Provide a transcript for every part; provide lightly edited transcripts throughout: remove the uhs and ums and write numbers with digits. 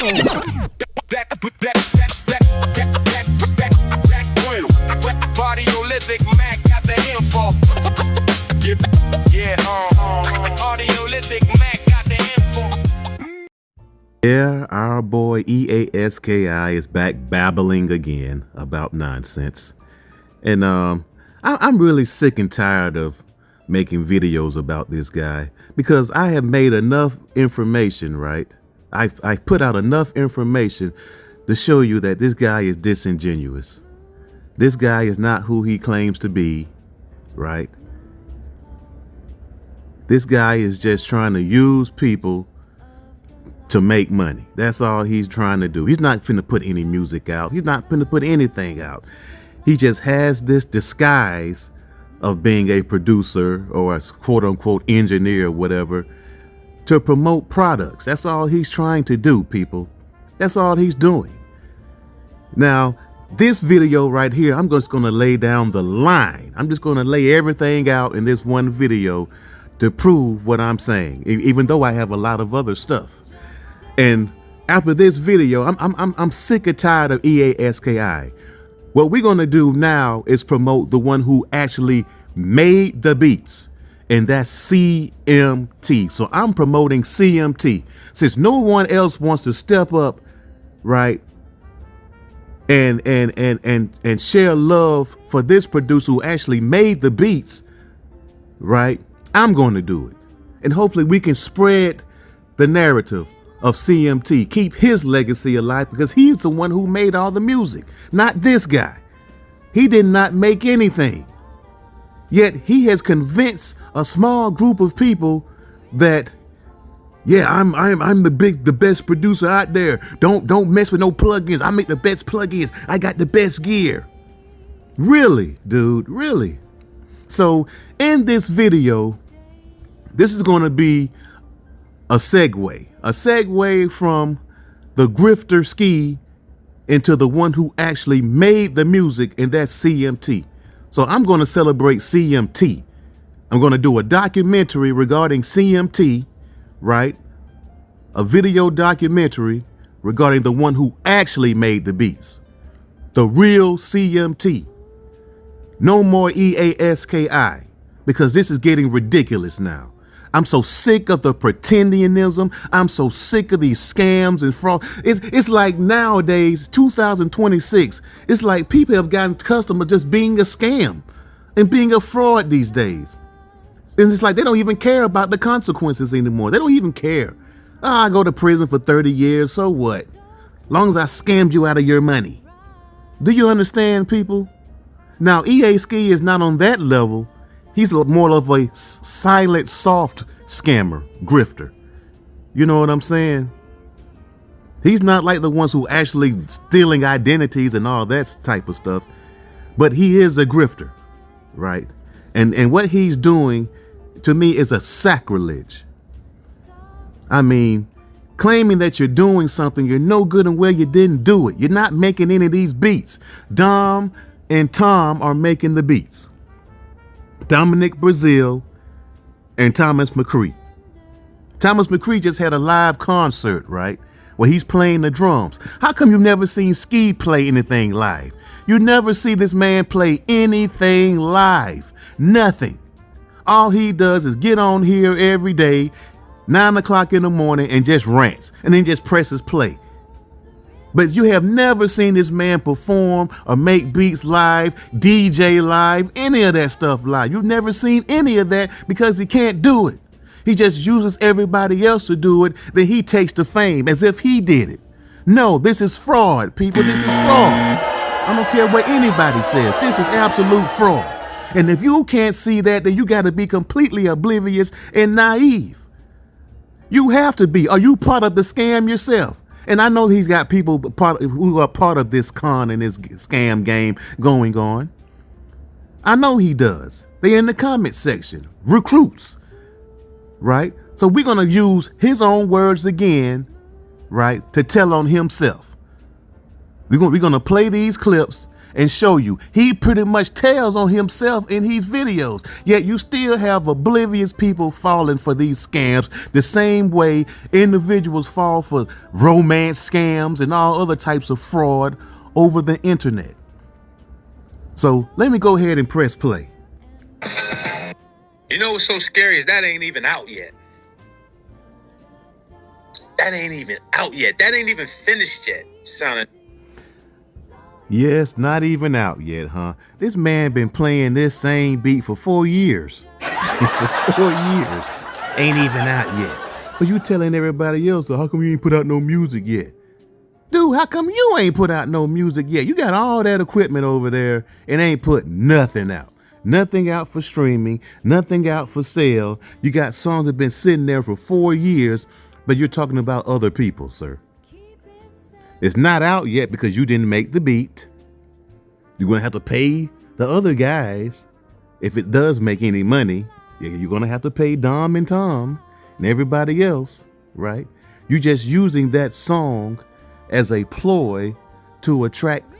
Yeah, our boy EASKI is back babbling again about nonsense. And I'm really sick and tired of making videos about this guy because I have made enough information, right? I've put out enough information to show you that this guy is disingenuous. This guy is not who he claims to be, right? This guy is just trying to use people to make money. That's all he's trying to do. He's not finna put any music out. He's not finna put anything out. He just has this disguise of being a producer or a quote unquote engineer or whatever to promote products. That's all he's trying to do, people. That's all he's doing. Now, this video right here, I'm just gonna lay down the line. I'm just gonna lay everything out in this one video to prove what I'm saying, even though I have a lot of other stuff. And after this video, I'm sick and tired of EASKI. What we're gonna do now is promote the one who actually made the beats, and that's CMT. So I'm promoting CMT since no one else wants to step up, right? And share love for this producer who actually made the beats, right? I'm going to do it, and hopefully we can spread the narrative of CMT, keep his legacy alive, because he's the one who made all the music, not this guy. He did not make anything. Yet he has convinced a small group of people that, yeah, I'm the best producer out there. Don't mess with no plugins. I make the best plugins. I got the best gear. Really, dude, really. So in this video, this is going to be a segue from the grifter ski into the one who actually made the music, and that's CMT. So I'm going to celebrate CMT. I'm going to do a documentary regarding CMT, right? A video documentary regarding the one who actually made the beats, the real CMT. No more EASKI, because this is getting ridiculous now. I'm so sick of the pretendianism. I'm so sick of these scams and fraud. It's like nowadays, 2026, it's like people have gotten accustomed to just being a scam and being a fraud these days. And it's like they don't even care about the consequences anymore. They don't even care. Oh, I go to prison for 30 years, so what? Long as I scammed you out of your money. Do you understand, people? Now, EA Ski is not on that level. He's more of a silent, soft scammer, grifter. You know what I'm saying? He's not like the ones who actually stealing identities and all that type of stuff, but he is a grifter, right? And what he's doing to me is a sacrilege. I mean, claiming that you're doing something, you're no good and well you didn't do it. You're not making any of these beats. Dom and Tom are making the beats. Dominic Brazil and Thomas McCree. Thomas McCree just had a live concert, right? Where he's playing the drums. How come you've never seen Ski play anything live? You never see this man play anything live. Nothing. All he does is get on here every day, 9 o'clock in the morning, and just rants, and then just presses play. But you have never seen this man perform or make beats live, DJ live, any of that stuff live. You've never seen any of that because he can't do it. He just uses everybody else to do it. Then he takes the fame as if he did it. No, this is fraud, people. This is fraud. I don't care what anybody says. This is absolute fraud. And if you can't see that, then you got to be completely oblivious and naive. You have to be. Are you part of the scam yourself? And I know he's got people who are part of this con and this scam game going on. I know he does. They're in the comment section. Recruits, right? So we're going to use his own words again, right, to tell on himself. We're going to play these clips, and show you. He pretty much tells on himself in his videos. Yet you still have oblivious people falling for these scams the same way individuals fall for romance scams and all other types of fraud over the internet. So let me go ahead and press play. You know what's so scary is that ain't even out yet. That ain't even out yet. That ain't even finished yet. Sounding. Yes, not even out yet, huh? This man been playing this same beat for 4 years. For 4 years. Ain't even out yet. But you telling everybody else, so how come you ain't put out no music yet? Dude, how come you ain't put out no music yet? You got all that equipment over there and ain't put nothing out. Nothing out for streaming, nothing out for sale. You got songs that been sitting there for 4 years, but you're talking about other people, sir. It's not out yet because you didn't make the beat. You're going to have to pay the other guys. If it does make any money, you're going to have to pay Dom and Tom and everybody else, right? You're just using that song as a ploy to attract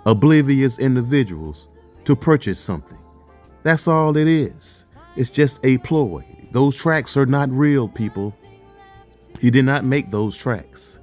oblivious individuals to purchase something. That's all it is. It's just a ploy. Those tracks are not real, people. He did not make those tracks.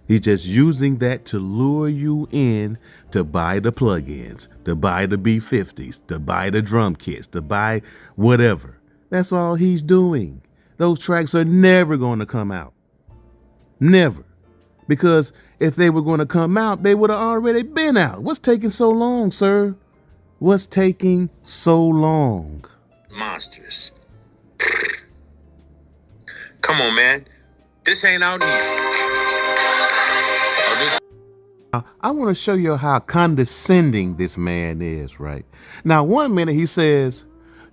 He's just using that to lure you in to buy the plugins, to buy the B50s, to buy the drum kits, to buy whatever. That's all he's doing. Those tracks are never going to come out. Never. Because if they were going to come out, they would have already been out. What's taking so long, sir? What's taking so long? Monsters. Come on, man. This ain't out yet. I want to show you how condescending this man is, right? Now, 1 minute he says,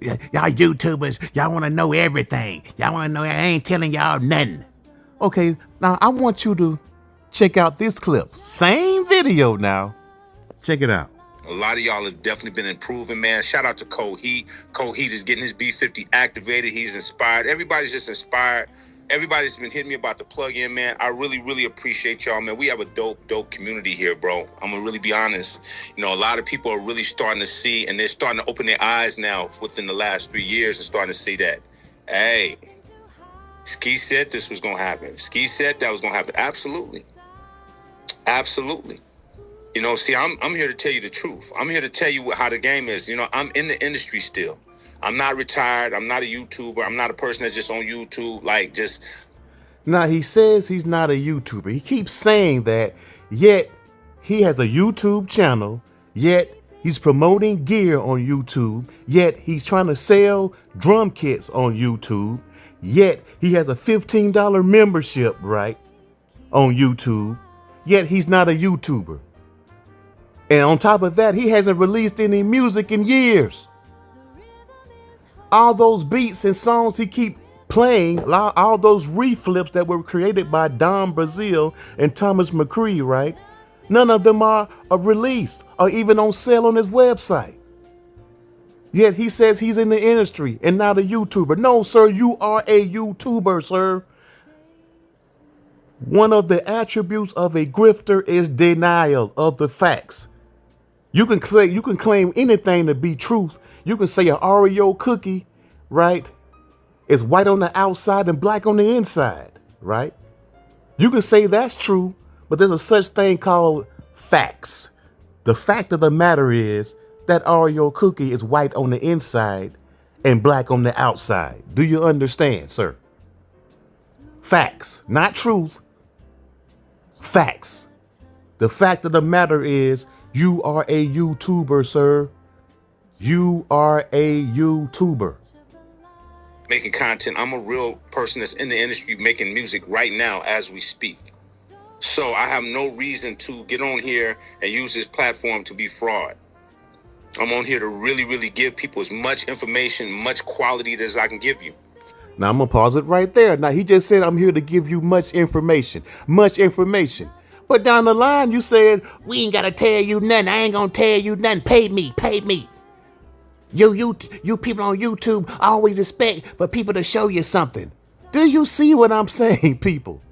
y'all YouTubers, y'all want to know everything. Y'all want to know, I ain't telling y'all nothing. Okay, now I want you to check out this clip. Same video now. Check it out. A lot of y'all have definitely been improving, man. Shout out to Cole Heat. Cole Heat is getting his B50 activated. He's inspired. Everybody's just inspired. Everybody's been hitting me about the plug-in, man. I really, really appreciate y'all, man. We have a dope community here, bro. I'm gonna really be honest. You know, a lot of people are really starting to see, and they're starting to open their eyes now within the last 3 years and starting to see that, hey, Ski said this was gonna happen. Ski said that was gonna happen. Absolutely. Absolutely. You know, see, I'm here to tell you the truth. I'm here to tell you how the game is. You know, I'm in the industry still. I'm not retired. I'm not a YouTuber. I'm not a person that's just on YouTube, like just. Now, he says he's not a YouTuber. He keeps saying that, yet he has a YouTube channel, yet he's promoting gear on YouTube, yet he's trying to sell drum kits on YouTube, yet he has a $15 membership, right, on YouTube, yet he's not a YouTuber. And on top of that, he hasn't released any music in years. All those beats and songs he keep playing, all those reflips that were created by Don Brazil and Thomas McCree, right? None of them are released or even on sale on his website. Yet he says he's in the industry and not a YouTuber. No, sir, you are a YouTuber, sir. One of the attributes of a grifter is denial of the facts. You can claim anything to be truth. You can say an Oreo cookie, right, is white on the outside and black on the inside, right? You can say that's true, but there's a such thing called facts. The fact of the matter is that Oreo cookie is white on the inside and black on the outside. Do you understand, sir? Facts, not truth. Facts. The fact of the matter is you are a YouTuber, sir. You are a YouTuber. Making content. I'm a real person that's in the industry making music right now as we speak. So I have no reason to get on here and use this platform to be fraud. I'm on here to really, really give people as much information, much quality as I can give you. Now I'm gonna pause it right there. Now he just said I'm here to give you much information. But down the line you said, we ain't gotta tell you nothing. I ain't gonna tell you nothing. Pay me. You people on YouTube always expect for people to show you something. Do you see what I'm saying, people?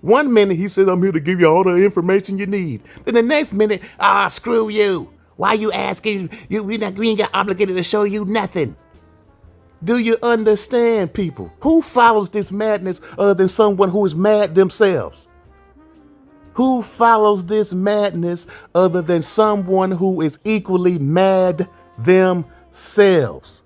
One minute he says, I'm here to give you all the information you need. Then the next minute, screw you. Why you asking? We ain't got obligated to show you nothing. Do you understand, people? Who follows this madness other than someone who is mad themselves? Who follows this madness other than someone who is equally mad themselves?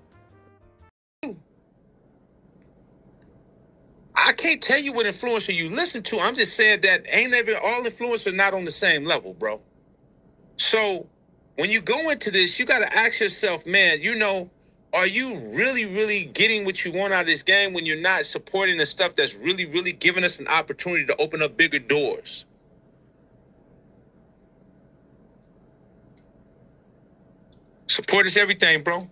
I can't tell you what influencer you listen to. I'm just saying that ain't ever all influencers not on the same level, bro. So when you go into this, you got to ask yourself, man, are you really, really getting what you want out of this game when you're not supporting the stuff that's really, really giving us an opportunity to open up bigger doors? Support is everything, bro.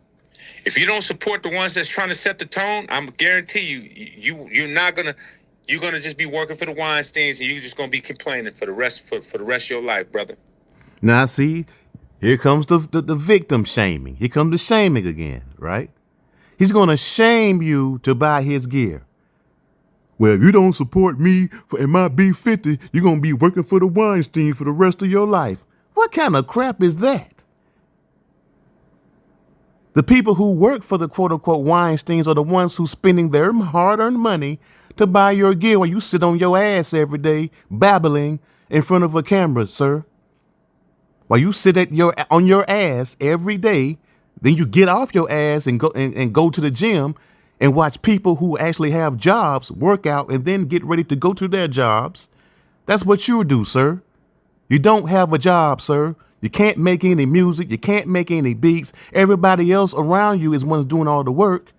If you don't support the ones that's trying to set the tone, I'm guarantee you're gonna just be working for the Weinsteins, and you're just gonna be complaining for the rest of your life, brother. Now, see, here comes the victim shaming. Here comes the shaming again, right? He's gonna shame you to buy his gear. Well, if you don't support me in my B50, you're gonna be working for the Weinstein for the rest of your life. What kind of crap is that? The people who work for the quote-unquote Weinsteins are the ones who's spending their hard-earned money to buy your gear while you sit on your ass every day babbling in front of a camera, sir. While you sit on your ass every day, then you get off your ass and go to the gym and watch people who actually have jobs work out and then get ready to go to their jobs. That's what you do, sir. You don't have a job, sir. You can't make any music. You can't make any beats. Everybody else around you is one's doing all the work.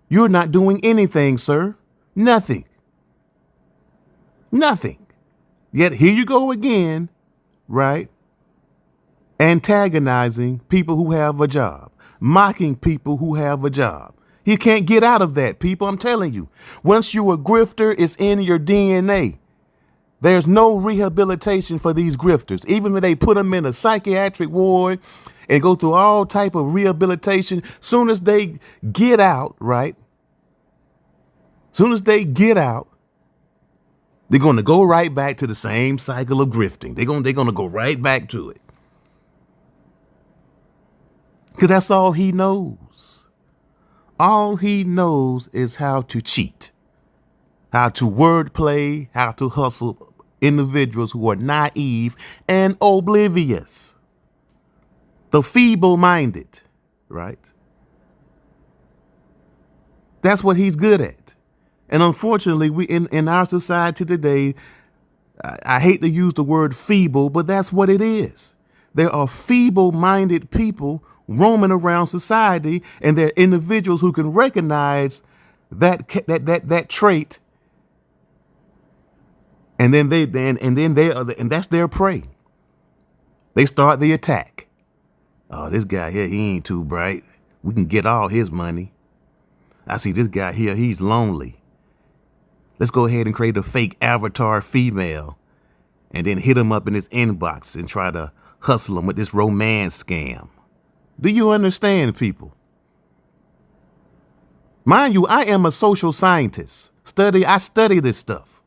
You're not doing anything, sir. Nothing. Nothing. Yet here you go again, right? Antagonizing people who have a job, mocking people who have a job. You can't get out of that, people. I'm telling you. Once you're a grifter, it's in your DNA. There's no rehabilitation for these grifters. Even if they put them in a psychiatric ward and go through all type of rehabilitation, soon as they get out, right? Soon as they get out, they're going to go right back to the same cycle of grifting. They're going to go right back to it. Because that's all he knows. All he knows is how to cheat, how to wordplay, how to hustle individuals who are naive and oblivious. The feeble-minded, right? That's what he's good at. And unfortunately, we in our society today, I hate to use the word feeble, but that's what it is. There are feeble-minded people roaming around society, and they're individuals who can recognize that trait, and then that's their prey. They start the attack. Oh, this guy here, he ain't too bright. We can get all his money. I see this guy here, he's lonely. Let's go ahead and create a fake avatar female and then hit him up in his inbox and try to hustle him with this romance scam. Do you understand, people? Mind you, I am a social scientist. I study this stuff.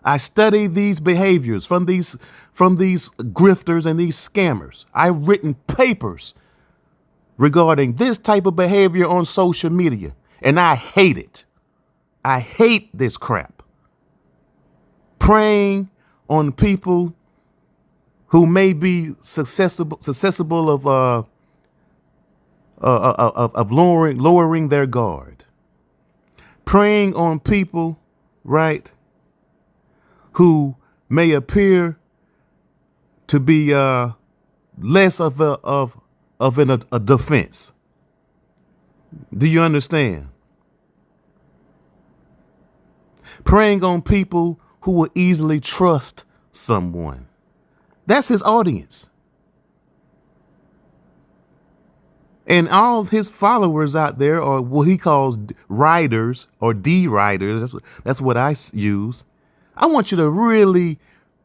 I study these behaviors from these grifters and these scammers. I've written papers regarding this type of behavior on social media, and I hate it. I hate this crap. Preying on people who may be susceptible of lowering their guard. Preying on people, right, who may appear to be less of a defense. Do you understand? Preying on people who will easily trust someone. That's his audience. And all of his followers out there are what he calls riders or D-riders. That's what I use. I want you to really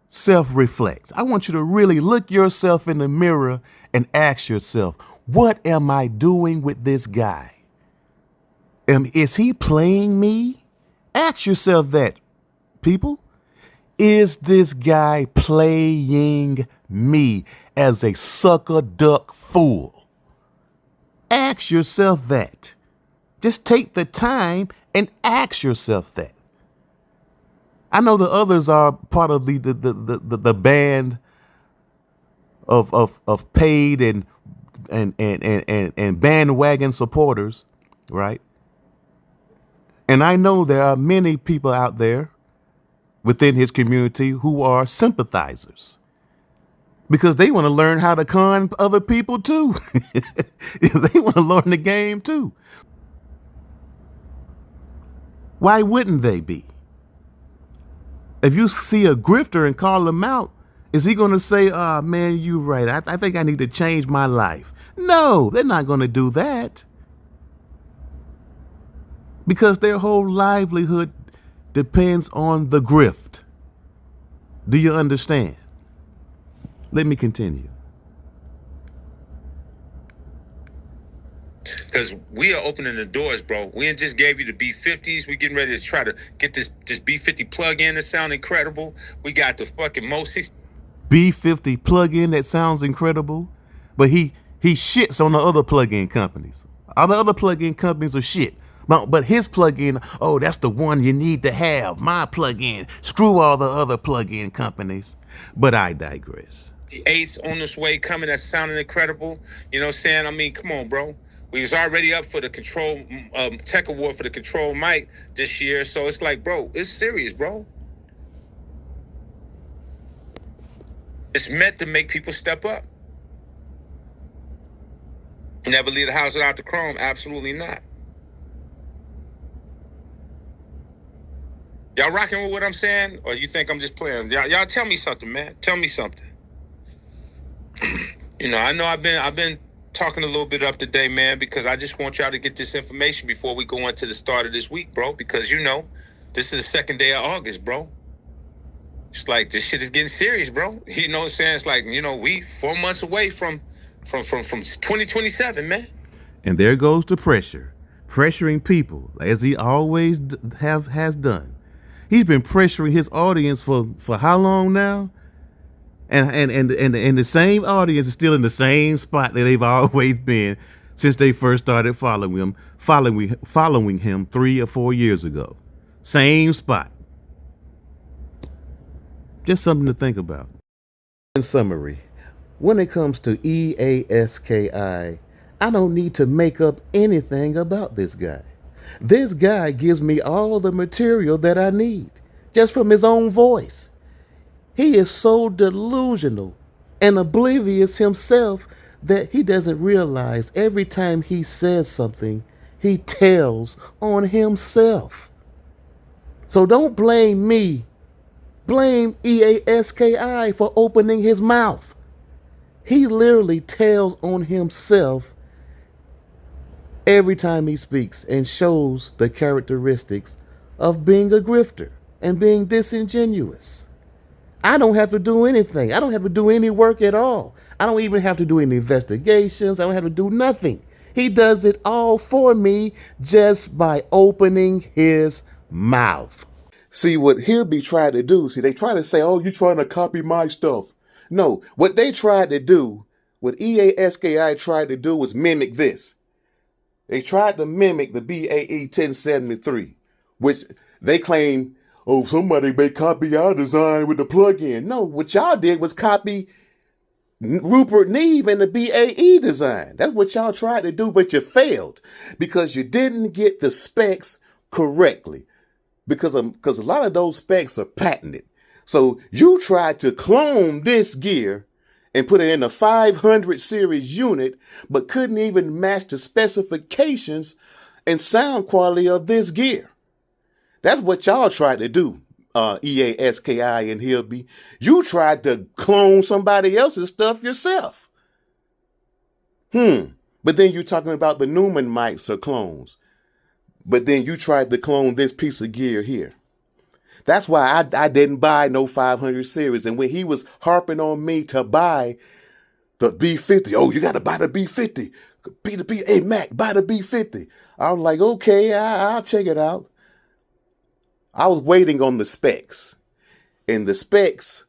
self-reflect. I want you to really look yourself in the mirror and ask yourself, what am I doing with this guy? Is he playing me? Ask yourself that, people. Is this guy playing me as a sucker duck fool? Ask yourself that. Just take the time and ask yourself that. I know the others are part of the band of paid and bandwagon supporters, right? And I know there are many people out there within his community who are sympathizers because they want to learn how to con other people too. They want to learn the game too. Why wouldn't they be? If you see a grifter and call him out, is he going to say, "Oh man, you're right. I think I need to change my life"? No, they're not going to do that. Because their whole livelihood depends on the grift. Do you understand? Let me continue. Because we are opening the doors, bro. We just gave you the B50s. We getting ready to try to get this B50 plug-in that sound incredible. We got the fucking Mo 60. B50 plug-in that sounds incredible, but he shits on the other plug-in companies. All the other plug-in companies are shit. But his plug-in, oh, that's the one you need to have. My plug-in. Screw all the other plug-in companies. But I digress. The 8's on this way coming. That's sounding incredible. You know what I'm saying? I mean, come on, bro. We was already up for the Control Tech Award for the Control mic this year. So it's like, bro, it's serious, bro. It's meant to make people step up. Never leave the house without the chrome. Absolutely not. Y'all rocking with what I'm saying? Or you think I'm just playing? Y'all tell me something, man. Tell me something. You know I've been talking a little bit up today, man, because I just want y'all to get this information before we go into the start of this week, bro. Because this is the second day of August, bro. It's like this shit is getting serious, bro. You know what I'm saying? It's like, we 4 months away from 2027, man. And there goes the pressure. Pressuring people, as he always has done. He's been pressuring his audience for how long now? And the same audience is still in the same spot that they've always been since they first started following him 3 or 4 years ago. Same spot. Just something to think about. In summary, when it comes to EASKI, I don't need to make up anything about this guy. This guy gives me all the material that I need, just from his own voice. He is so delusional and oblivious himself that he doesn't realize every time he says something, he tells on himself. So don't blame me. Blame EASKI for opening his mouth. He literally tells on himself every time he speaks and shows the characteristics of being a grifter and being disingenuous. I don't have to do anything. I don't have to do any work at all. I don't even have to do any investigations. I don't have to do nothing. He does it all for me just by opening his mouth. See, what he'll be trying to do, they try to say, oh, you're trying to copy my stuff. No, what they tried to do, what EASKI tried to do was mimic this. They tried to mimic the BAE 1073, which they claim, oh, somebody may copy our design with the plug-in. No, what y'all did was copy Rupert Neve and the BAE design. That's what y'all tried to do, but you failed because you didn't get the specs correctly. Because a lot of those specs are patented. So you tried to clone this gear and put it in a 500 series unit, but couldn't even match the specifications and sound quality of this gear. That's what y'all tried to do, EASKI and Hilby. You tried to clone somebody else's stuff yourself. But then you're talking about the Newman mics or clones. But then you tried to clone this piece of gear here. That's why I didn't buy no 500 series. And when he was harping on me to buy the B50, oh, you got to buy the B50. Hey, Mac, buy the B50. I was like, okay, I'll check it out. I was waiting on the specs. And the specs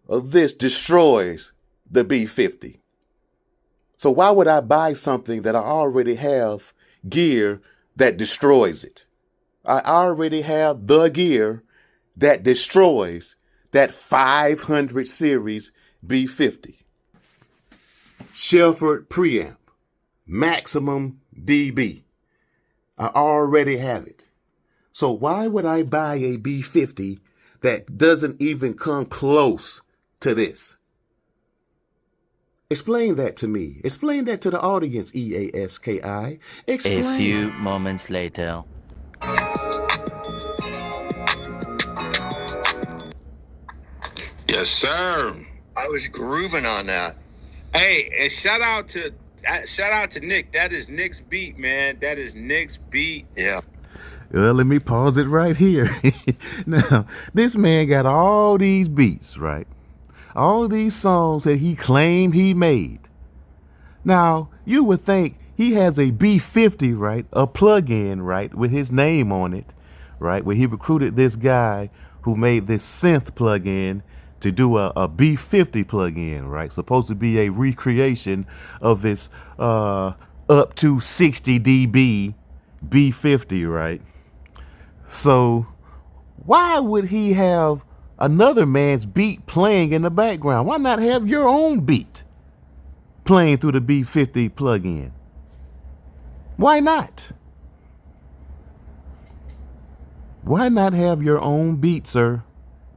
of this destroys the B50. So why would I buy something that I already have gear that destroys it? I already have the gear that destroys that 500 series B50. Shelford preamp, maximum dB. I already have it. So why would I buy a B50 that doesn't even come close to this? Explain that to me. Explain that to the audience, EASKI. Explain. A few moments later. Yes, sir. I was grooving on that. Hey, and shout out to Nick. That is Nick's beat, man. That is Nick's beat. Yeah. Well, let me pause it right here. Now, this man got all these beats, right? All these songs that he claimed he made. Now, you would think he has a B50, right? A plug-in, right? With his name on it, right? Where he recruited this guy who made this synth plug-in to do a B50 plug-in, right? Supposed to be a recreation of this up to 60 dB B50, right? So why would he have another man's beat playing in the background? Why not have your own beat playing through the B50 plug-in? Why not? Why not have your own beat, sir,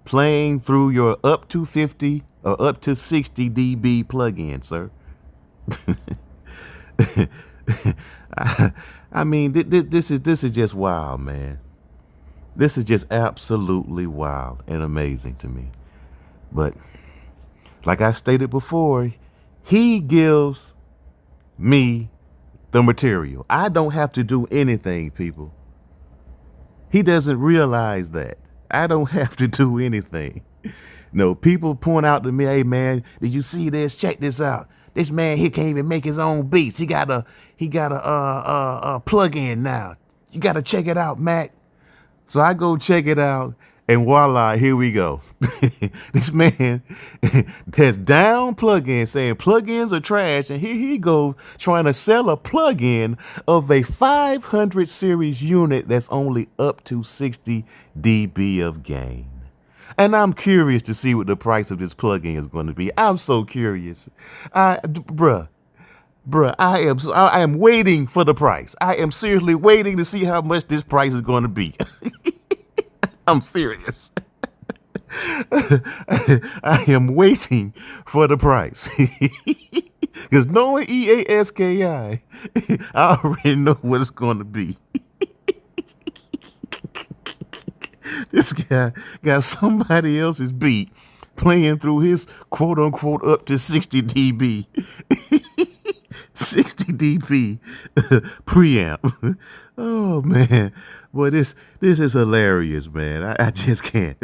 playing through your up to 50 or up to 60 dB plug-in, sir? I mean, this is just wild, man. This is just absolutely wild and amazing to me. But like I stated before, he gives me the material. I don't have to do anything, people. He doesn't realize that. I don't have to do anything. No, people point out to me, hey man, did you see this? Check this out. This man here can't even make his own beats. He got a plug-in now. You gotta check it out, Mac. So I go check it out, and voila, here we go. This man has down plugins saying plugins are trash, and here he goes trying to sell a plugin of a 500 series unit that's only up to 60 dB of gain. And I'm curious to see what the price of this plugin is going to be. I'm so curious. Bruh, I am waiting for the price. I am seriously waiting to see how much this price is going to be. I'm serious. I am waiting for the price. Because knowing EASKI, I already know what it's going to be. This guy got somebody else's beat playing through his quote unquote up to 60 dB. 60 dB preamp. Oh man, boy, this is hilarious, man. I just can't.